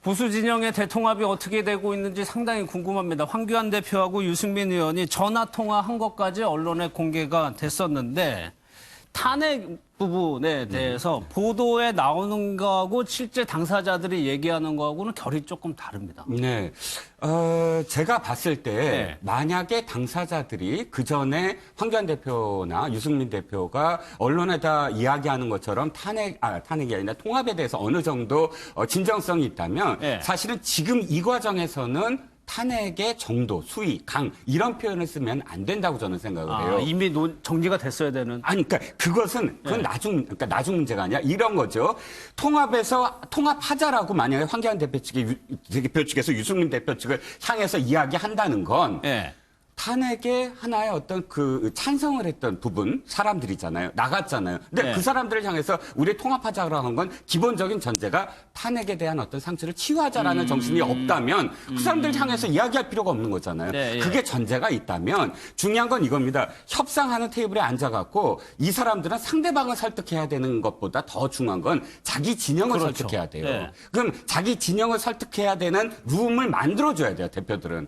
보수 진영의 대통합이 어떻게 되고 있는지 상당히 궁금합니다. 황교안 대표하고 유승민 의원이 전화 통화한 것까지 언론에 공개가 됐었는데 탄핵 부분에 대해서 보도에 나오는 거하고 실제 당사자들이 얘기하는 거하고는 결이 조금 다릅니다. 네. 제가 봤을 때 네. 만약에 당사자들이 그 전에 황교안 대표나 유승민 대표가 언론에다 이야기하는 것처럼 탄핵이 아니라 통합에 대해서 어느 정도 진정성이 있다면 네. 사실은 지금 이 과정에서는 탄핵의 정도, 수위, 강 이런 표현을 쓰면 안 된다고 저는 생각을 해요. 이미 정리가 됐어야 되는. 아니, 그러니까 그건 네. 나중 문제가 아니라 이런 거죠. 통합하자라고 만약에 황교안 대표 측에서 유승민 대표 측을 향해서 이야기한다는 건 네. 탄핵에 하나의 어떤 그 찬성을 했던 부분 사람들이잖아요. 나갔잖아요. 근데 네. 그 사람들을 향해서 우리 통합하자고 한 건 기본적인 전제가 탄핵에 대한 어떤 상처를 치유하자라는 정신이 없다면 그 사람들을 향해서 이야기할 필요가 없는 거잖아요. 네, 예. 그게 전제가 있다면 중요한 건 이겁니다. 협상하는 테이블에 앉아갖고 이 사람들은 상대방을 설득해야 되는 것보다 더 중요한 건 자기 진영을 그렇죠. 설득해야 돼요. 네. 그럼 자기 진영을 설득해야 되는 룸을 만들어줘야 돼요. 대표들은.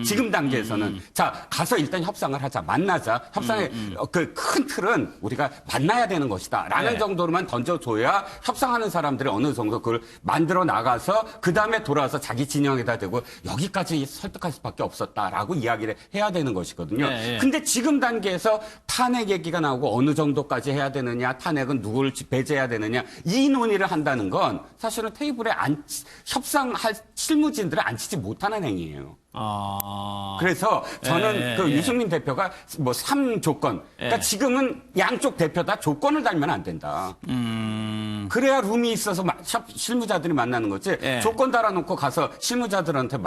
지금 단계에서는 자 가서 일단 협상을 하자 만나자 협상의 그 큰 틀은 우리가 만나야 되는 것이다라는 네. 정도로만 던져줘야 협상하는 사람들이 어느 정도 그걸 만들어 나가서 그 다음에 돌아와서 자기 진영에다 대고 여기까지 설득할 수밖에 없었다라고 이야기를 해야 되는 것이거든요. 네, 네. 근데 지금 단계에서 탄핵 얘기가 나오고 어느 정도까지 해야 되느냐 탄핵은 누구를 배제해야 되느냐 이 논의를 한다는 건 사실은 테이블에 협상할 실무진들을 앉히지 못하는 행위예요. 그래서 저는 유승민 대표가 뭐 3조건. 그러니까 지금은 양쪽 대표 다 조건을 달면 안 된다. 그래야 룸이 있어서 실무자들이 만나는 거지. 조건 달아놓고 가서 실무자들한테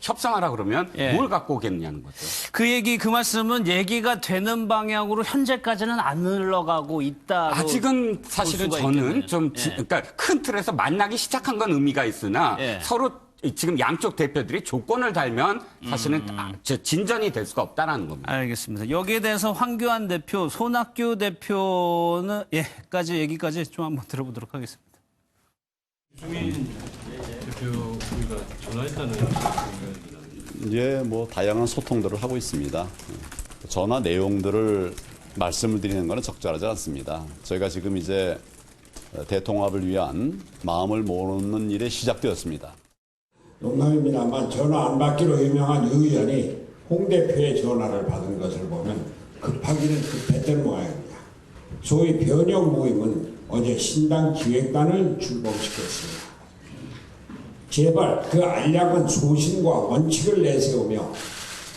협상하라 그러면 뭘 갖고 오겠느냐는 거죠. 그 말씀은 얘기가 되는 방향으로 현재까지는 안 흘러가고 있다. 아직은 사실은 저는 좀 그러니까 큰 틀에서 만나기 시작한 건 의미가 있으나 서로 지금 양쪽 대표들이 조건을 달면 사실은 진전이 될 수가 없다라는 겁니다. 알겠습니다. 여기에 대해서 황교안 대표, 손학규 대표는 얘기까지 좀 한번 들어보도록 하겠습니다. 유승민 대표 우리가 전화했다는 이제 뭐 다양한 소통들을 하고 있습니다. 전화 내용들을 말씀을 드리는 것은 적절하지 않습니다. 저희가 지금 이제 대통합을 위한 마음을 모으는 일에 시작되었습니다. 농담입니다만 전화 안 받기로 유명한 유 의원이 홍 대표의 전화를 받은 것을 보면 급하기는 급했던 모양입니다. 소위 변형 모임은 어제 신당 기획단을 출범시켰습니다. 제발 그 알량한 소신과 원칙을 내세우며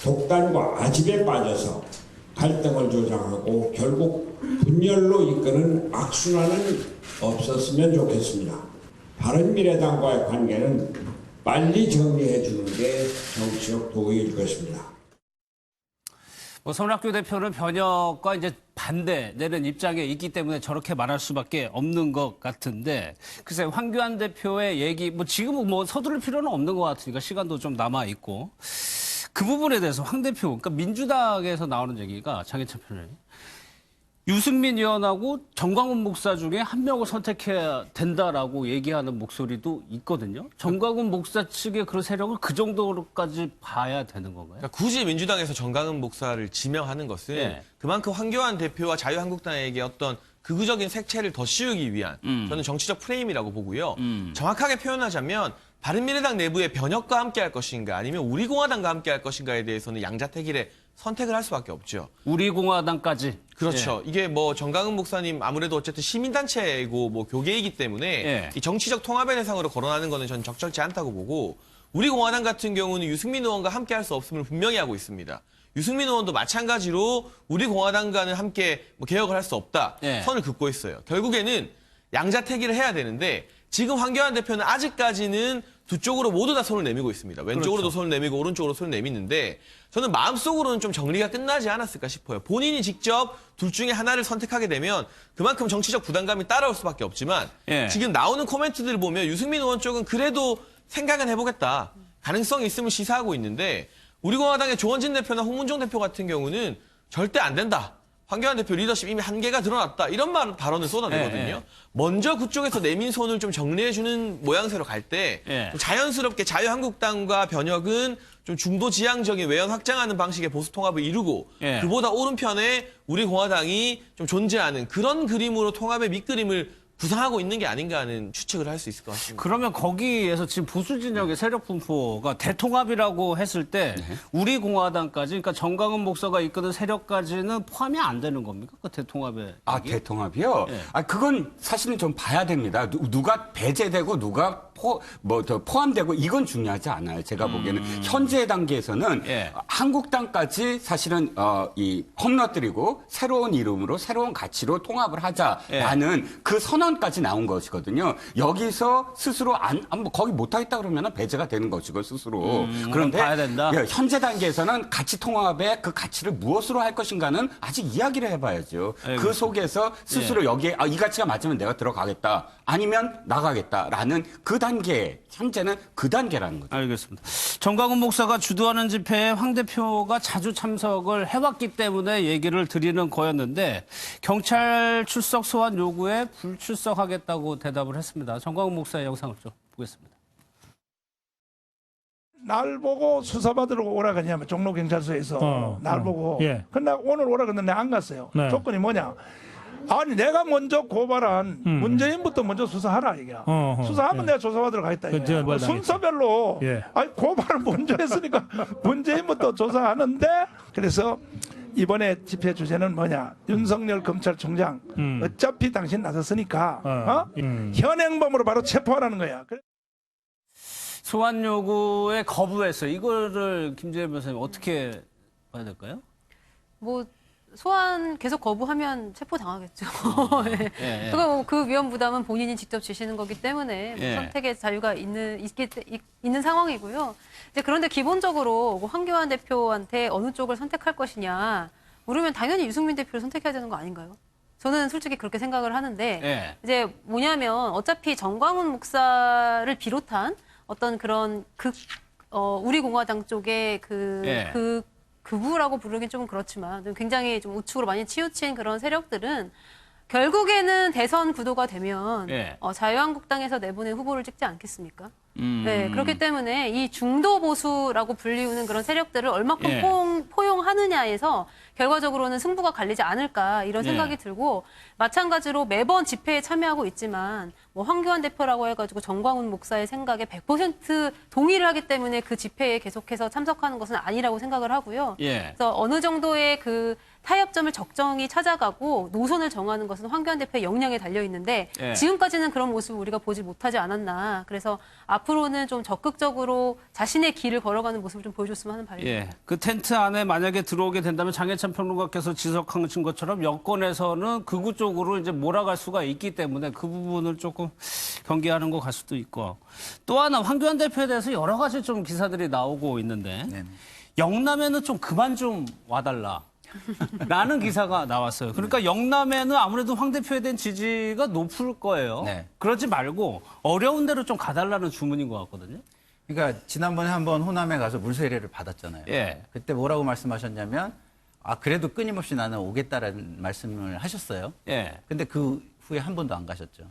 독단과 아집에 빠져서 갈등을 조장하고 결국 분열로 이끄는 악순환은 없었으면 좋겠습니다. 바른미래당과의 관계는 빨리 정리해 주는 게 정치적 도의일 것입니다. 손학규 대표는 변혁과 이제 반대되는 입장에 있기 때문에 저렇게 말할 수밖에 없는 것 같은데 글쎄 황교안 대표의 얘기 지금은 서두를 필요는 없는 것 같으니까 시간도 좀 남아 있고 그 부분에 대해서 황 대표 그러니까 민주당에서 나오는 얘기가 장해찬 편에 유승민 의원하고 정광훈 목사 중에 한 명을 선택해야 된다라고 얘기하는 목소리도 있거든요. 정광훈 목사 측의 그런 세력을 그 정도로까지 봐야 되는 건가요? 그러니까 굳이 민주당에서 정광훈 목사를 지명하는 것은 그만큼 황교안 대표와 자유한국당에게 어떤 극우적인 색채를 더 씌우기 위한 저는 정치적 프레임이라고 보고요. 정확하게 표현하자면 바른미래당 내부의 변혁과 함께 할 것인가 아니면 우리공화당과 함께 할 것인가에 대해서는 양자택일에 선택을 할 수밖에 없죠. 우리공화당까지. 그렇죠. 이게 정광훈 목사님 아무래도 어쨌든 시민단체이고 교계이기 때문에 이 정치적 통합의 대상으로 거론하는 거는 저는 적절치 않다고 보고 우리공화당 같은 경우는 유승민 의원과 함께 할 수 없음을 분명히 하고 있습니다. 유승민 의원도 마찬가지로 우리공화당과는 함께 개혁을 할 수 없다. 선을 긋고 있어요. 결국에는 양자택일을 해야 되는데 지금 황교안 대표는 아직까지는 두 쪽으로 모두 다 손을 내밀고 있습니다. 왼쪽으로도 손을 내밀고 오른쪽으로 손을 내미는데 저는 마음속으로는 좀 정리가 끝나지 않았을까 싶어요. 본인이 직접 둘 중에 하나를 선택하게 되면 그만큼 정치적 부담감이 따라올 수밖에 없지만 지금 나오는 코멘트들을 보면 유승민 의원 쪽은 그래도 생각은 해보겠다. 가능성이 있음을 시사하고 있는데 우리공화당의 조원진 대표나 홍문종 대표 같은 경우는 절대 안 된다. 황교안 대표 리더십 이미 한계가 드러났다. 이런 발언을 쏟아내거든요. 먼저 그쪽에서 내민 손을 좀 정리해주는 모양새로 갈 때 자연스럽게 자유한국당과 변혁은 좀 중도 지향적인 외연 확장하는 방식의 보수 통합을 이루고 그보다 오른편에 우리 공화당이 좀 존재하는 그런 그림으로 통합의 밑그림을 구상하고 있는 게 아닌가 하는 추측을 할 수 있을 것 같습니다. 그러면 거기에서 지금 보수 진영의 세력 분포가 대통합이라고 했을 때 우리 공화당까지, 그러니까 정광훈 목사가 이끄는 세력까지는 포함이 안 되는 겁니까? 그 대통합에. 아, 대통합이요? 그건 사실은 좀 봐야 됩니다. 누가 배제되고 누가 포함되고 이건 중요하지 않아요. 제가 보기에는 현재 단계에서는 한국당까지 사실은 이 험너뜨리고 새로운 이름으로 새로운 가치로 통합을 하자라는 그 선언까지 나온 것이거든요. 여기서 스스로 거기 못하겠다 그러면 배제가 되는 것이고 스스로. 그런데 봐야 된다. 현재 단계에서는 가치 통합의 그 가치를 무엇으로 할 것인가는 아직 이야기를 해봐야죠. 그 속에서 스스로 여기에 이 가치가 맞으면 내가 들어가겠다. 아니면 나가겠다라는 그 단계, 현재는 그 단계라는 거죠. 알겠습니다. 정광훈 목사가 주도하는 집회에 황 대표가 자주 참석을 해왔기 때문에 얘기를 드리는 거였는데 경찰 출석 소환 요구에 불출석하겠다고 대답을 했습니다. 정광훈 목사의 영상을 좀 보겠습니다. 날 보고 수사받으러 오라 그러냐면 종로경찰서에서 날 보고 근데 오늘 오라 그랬는데 안 갔어요. 조건이 뭐냐? 아니 내가 먼저 고발한 문재인부터 먼저 수사하라 이게. 수사하면 내가 조사받으러 가겠다 이게. 순서별로 아니 고발을 먼저 했으니까 문재인부터 조사하는데 그래서 이번에 집회 주제는 뭐냐? 윤석열 검찰총장 어차피 당신 나섰으니까 현행범으로 바로 체포하라는 거야. 소환 요구에 거부해서 이거를 김재현 변호사님 어떻게 봐야 될까요? 뭐 소환 계속 거부하면 체포 당하겠죠. 그거 그 위험 부담은 본인이 직접 지시는 거기 때문에 뭐 선택의 자유가 있는 상황이고요. 이제 그런데 기본적으로 황교안 대표한테 어느 쪽을 선택할 것이냐 물으면 당연히 유승민 대표를 선택해야 되는 거 아닌가요? 저는 솔직히 그렇게 생각을 하는데 이제 뭐냐면 어차피 정광훈 목사를 비롯한 어떤 그런 우리 공화당 쪽의 극우라고 부르긴 좀 그렇지만 굉장히 좀 우측으로 많이 치우친 그런 세력들은 결국에는 대선 구도가 되면 자유한국당에서 내보낸 후보를 찍지 않겠습니까? 네, 그렇기 때문에 이 중도 보수라고 불리우는 그런 세력들을 얼마큼 포용하느냐에서 결과적으로는 승부가 갈리지 않을까 이런 생각이 들고 마찬가지로 매번 집회에 참여하고 있지만 뭐 황교안 대표라고 해가지고 정광훈 목사의 생각에 100% 동의를 하기 때문에 그 집회에 계속해서 참석하는 것은 아니라고 생각을 하고요. 그래서 어느 정도의 그 타협점을 적정히 찾아가고 노선을 정하는 것은 황교안 대표의 역량에 달려 있는데 지금까지는 그런 모습을 우리가 보지 못하지 않았나. 그래서 앞으로는 좀 적극적으로 자신의 길을 걸어가는 모습을 좀 보여줬으면 하는 바람입니다. 그 텐트 안에 만약에 들어오게 된다면 장해찬 평론가께서 지적하신 것처럼 여권에서는 극우 쪽으로 이제 몰아갈 수가 있기 때문에 그 부분을 조금 경계하는 것 같을 수도 있고 또 하나 황교안 대표에 대해서 여러 가지 좀 기사들이 나오고 있는데 영남에는 좀 그만 좀 와달라. 라는 기사가 나왔어요. 그러니까 영남에는 아무래도 황 대표에 대한 지지가 높을 거예요. 그러지 말고 어려운 데로 좀 가달라는 주문인 것 같거든요. 그러니까 지난번에 한번 호남에 가서 물세례를 받았잖아요. 그때 뭐라고 말씀하셨냐면 그래도 끊임없이 나는 오겠다라는 말씀을 하셨어요. 근데 그 후에 한 번도 안 가셨죠.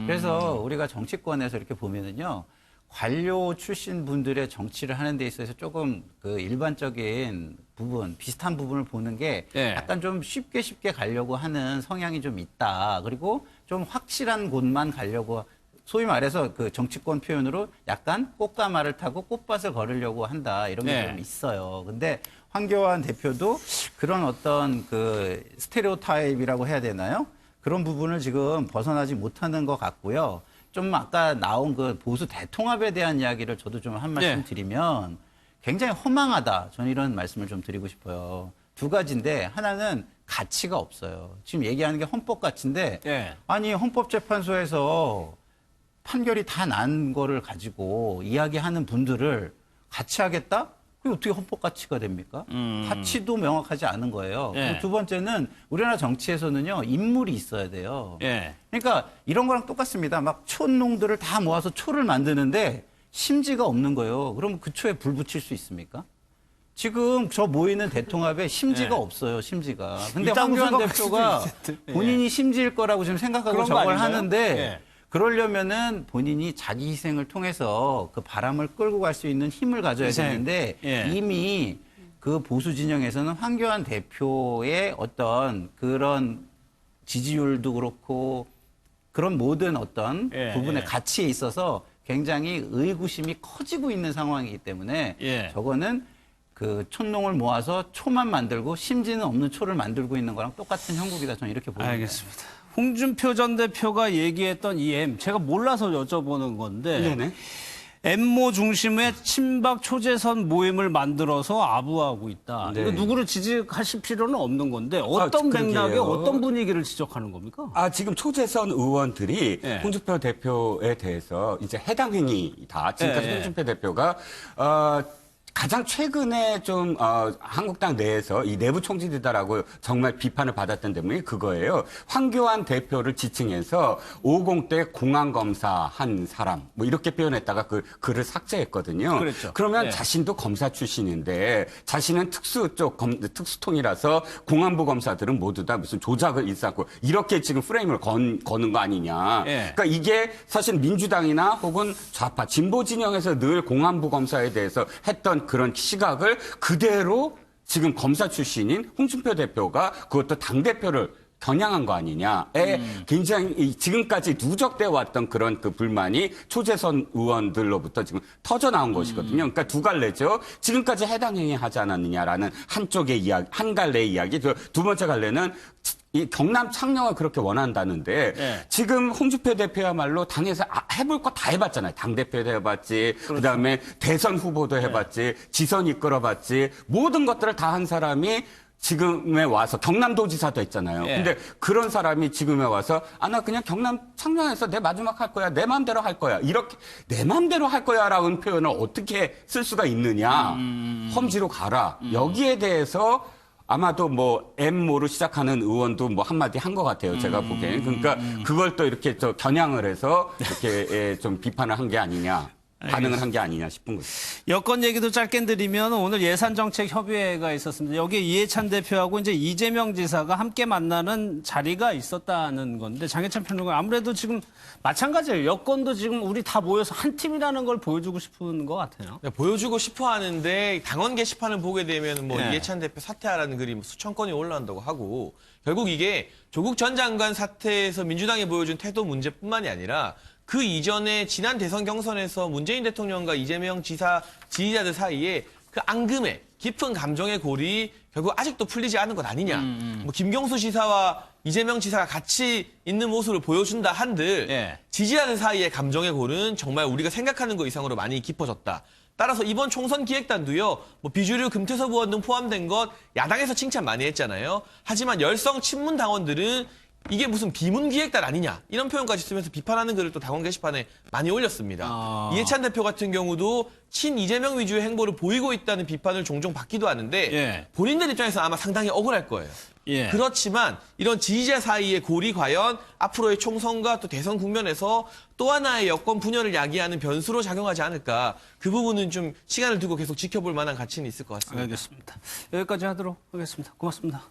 그래서 우리가 정치권에서 이렇게 보면은요. 관료 출신 분들의 정치를 하는 데 있어서 조금 그 일반적인 부분, 비슷한 부분을 보는 게 약간 좀 쉽게 가려고 하는 성향이 좀 있다. 그리고 좀 확실한 곳만 가려고 소위 말해서 그 정치권 표현으로 약간 꽃가마를 타고 꽃밭을 걸으려고 한다. 이런 게 좀 있어요. 근데 황교안 대표도 그런 어떤 그 스테레오타입이라고 해야 되나요? 그런 부분을 지금 벗어나지 못하는 것 같고요. 좀 아까 나온 그 보수 대통합에 대한 이야기를 저도 좀 한 말씀 드리면 굉장히 허망하다. 저는 이런 말씀을 좀 드리고 싶어요. 두 가지인데 하나는 가치가 없어요. 지금 얘기하는 게 헌법 가치인데 아니 헌법재판소에서 판결이 다 난 거를 가지고 이야기하는 분들을 같이 하겠다? 그게 어떻게 헌법 가치가 됩니까? 가치도 명확하지 않은 거예요. 그리고 두 번째는 우리나라 정치에서는요, 인물이 있어야 돼요. 그러니까 이런 거랑 똑같습니다. 막 촌농들을 다 모아서 초를 만드는데 심지가 없는 거예요. 그럼 그 초에 불 붙일 수 있습니까? 지금 저 모이는 대통합에 심지가 없어요, 심지가. 근데 있다고 황교안 생각할 대표가 수도 있을 듯. 본인이 심지일 거라고 지금 생각하고 그런 거 저걸 아닌가요? 하는데 그러려면은 본인이 자기 희생을 통해서 그 바람을 끌고 갈 수 있는 힘을 가져야 희생. 되는데 이미 그 보수 진영에서는 황교안 대표의 어떤 그런 지지율도 그렇고 그런 모든 어떤 부분의 가치에 있어서 굉장히 의구심이 커지고 있는 상황이기 때문에 저거는 그 촌농을 모아서 초만 만들고 심지는 없는 초를 만들고 있는 거랑 똑같은 형국이다. 저는 이렇게 보입니다. 알겠습니다. 홍준표 전 대표가 얘기했던 이 M, 제가 몰라서 여쭤보는 건데 네네. M모 중심의 친박 초재선 모임을 만들어서 아부하고 있다. 네. 이거 누구를 지적하실 필요는 없는 건데 어떤 그러게요. 맥락에 어떤 분위기를 지적하는 겁니까? 지금 초재선 의원들이 홍준표 대표에 대해서 이제 해당 행위다. 지금까지 홍준표 대표가 가장 최근에 좀 한국당 내에서 이 내부 총질이다라고 정말 비판을 받았던 때문에 그거예요. 황교안 대표를 지칭해서 50대 공안검사 한 사람 뭐 이렇게 표현했다가 그 글을 삭제했거든요. 그랬죠. 그러면 자신도 검사 출신인데 자신은 특수 쪽 특수통이라서 공안부 검사들은 모두 다 무슨 조작을 일삼고 이렇게 지금 프레임을 거는 거 아니냐. 그러니까 이게 사실 민주당이나 혹은 좌파 진보 진영에서 늘 공안부 검사에 대해서 했던 그런 시각을 그대로 지금 검사 출신인 홍준표 대표가 그것도 당대표를 겨냥한 거 아니냐에 굉장히 지금까지 누적되어 왔던 그런 그 불만이 초재선 의원들로부터 지금 터져 나온 것이거든요. 그러니까 두 갈래죠. 지금까지 해당 행위 하지 않았느냐라는 한쪽의 이야기, 한 갈래의 이야기. 두 번째 갈래는 이 경남 창녕을 그렇게 원한다는데 지금 홍준표 대표야말로 당에서 해볼 거 다 해봤잖아요. 당대표도 해봤지, 그다음에 대선 후보도 해봤지, 지선 이끌어봤지, 모든 것들을 다 한 사람이 지금에 와서 경남도지사도 했잖아요. 근데 그런 사람이 지금에 와서 나 그냥 경남 창녕에서 내 마지막 할 거야. 내 마음대로 할 거야. 이렇게 내 마음대로 할 거야라는 표현을 어떻게 쓸 수가 있느냐. 험지로 가라. 여기에 대해서 아마도 뭐 M모로 시작하는 의원도 뭐 한마디 한 것 같아요. 제가 보기엔. 그러니까 그걸 또 이렇게 겨냥을 해서 이렇게 좀 비판을 한 게 아니냐. 반응을 한 게 아니냐 싶은 거죠. 여권 얘기도 짧게 드리면 오늘 예산정책협의회가 있었습니다. 여기에 이해찬 대표하고 이제 이재명 지사가 함께 만나는 자리가 있었다는 건데 장혜찬 평론가 아무래도 지금 마찬가지예요. 여권도 지금 우리 다 모여서 한 팀이라는 걸 보여주고 싶은 것 같아요. 네, 보여주고 싶어 하는데 당원 게시판을 보게 되면 뭐 이해찬 대표 사퇴하라는 글이 수천 건이 올라온다고 하고 결국 이게 조국 전 장관 사태에서 민주당이 보여준 태도 문제뿐만이 아니라 그 이전에 지난 대선 경선에서 문재인 대통령과 이재명 지사 지지자들 사이에 그 앙금의 깊은 감정의 골이 결국 아직도 풀리지 않은 것 아니냐. 뭐 김경수 지사와 이재명 지사가 같이 있는 모습을 보여준다 한들 지지자들 사이의 감정의 골은 정말 우리가 생각하는 것 이상으로 많이 깊어졌다. 따라서 이번 총선 기획단도요, 뭐 비주류 금태섭 의원 등 포함된 것 야당에서 칭찬 많이 했잖아요. 하지만 열성 친문 당원들은 이게 무슨 비문기획단 아니냐 이런 표현까지 쓰면서 비판하는 글을 또 당원 게시판에 많이 올렸습니다. 이해찬 대표 같은 경우도 친 이재명 위주의 행보를 보이고 있다는 비판을 종종 받기도 하는데 본인들 입장에서 아마 상당히 억울할 거예요. 그렇지만 이런 지지자 사이의 골이 과연 앞으로의 총선과 또 대선 국면에서 또 하나의 여권 분열을 야기하는 변수로 작용하지 않을까. 그 부분은 좀 시간을 두고 계속 지켜볼 만한 가치는 있을 것 같습니다. 알겠습니다. 여기까지 하도록 하겠습니다. 고맙습니다.